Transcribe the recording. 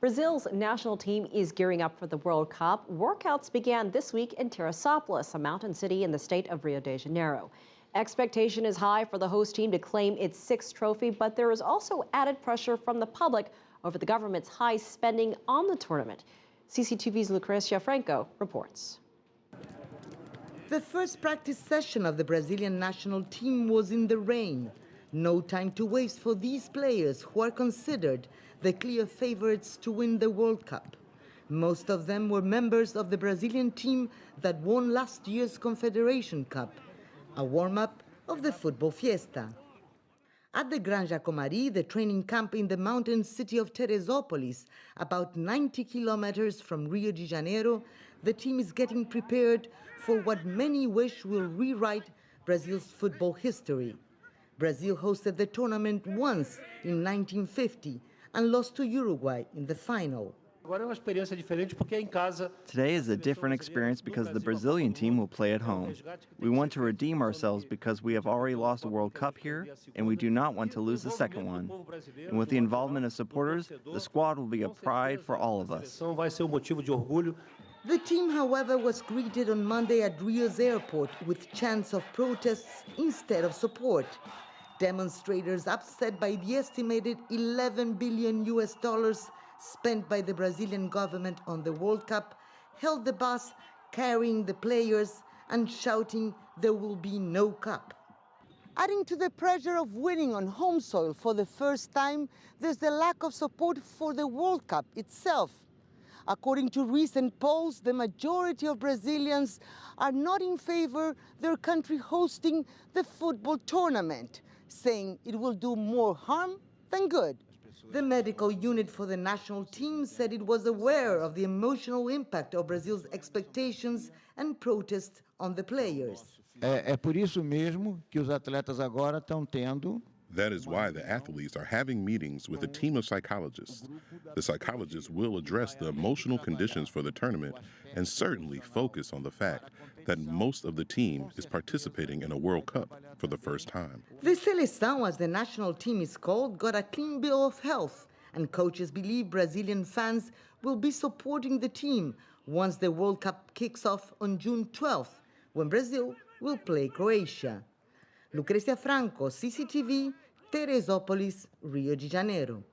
Brazil's national team is gearing up for the World Cup. Workouts began this week in Teresopolis, a mountain city in the state of Rio de Janeiro. Expectation is high for the host team to claim its sixth trophy, but there is also added pressure from the public over the government's high spending on the tournament. CCTV's Lucrecia Franco reports. The first practice session of the Brazilian national team was in the rain. No time to waste for these players who are considered the clear favorites to win the World Cup. Most of them were members of the Brazilian team that won last year's Confederation Cup, a warm-up of the football fiesta. At the Granja Comari, the training camp in the mountain city of Teresopolis, about 90 kilometers from Rio de Janeiro, the team is getting prepared for what many wish will rewrite Brazil's football history. Brazil hosted the tournament once in 1950 and lost to Uruguay in the final. Today is a different experience because the Brazilian team will play at home. We want to redeem ourselves because we have already lost a World Cup here, and we do not want to lose the second one. And with the involvement of supporters, the squad will be a pride for all of us. The team, however, was greeted on Monday at Rio's airport with chants of protests instead of support. Demonstrators upset by the estimated $11 billion spent by the Brazilian government on the World Cup held the bus carrying the players and shouting there will be no cup. Adding to the pressure of winning on home soil for the first time, there's the lack of support for the World Cup itself. According to recent polls, the majority of Brazilians are not in favor of their country hosting the football tournament, saying it will do more harm than good. The medical unit for the national team said it was aware of the emotional impact of Brazil's expectations and protests on the players. É por isso mesmo que os atletas agora estão tendo. That is why the athletes are having meetings with a team of psychologists. The psychologists will address the emotional conditions for the tournament and certainly focus on the fact that most of the team is participating in a World Cup for the first time. The Seleção, as the national team is called, got a clean bill of health, and coaches believe Brazilian fans will be supporting the team once the World Cup kicks off on June 12th, when Brazil will play Croatia. Lucrecia Franco, CCTV, Teresopolis, Rio de Janeiro.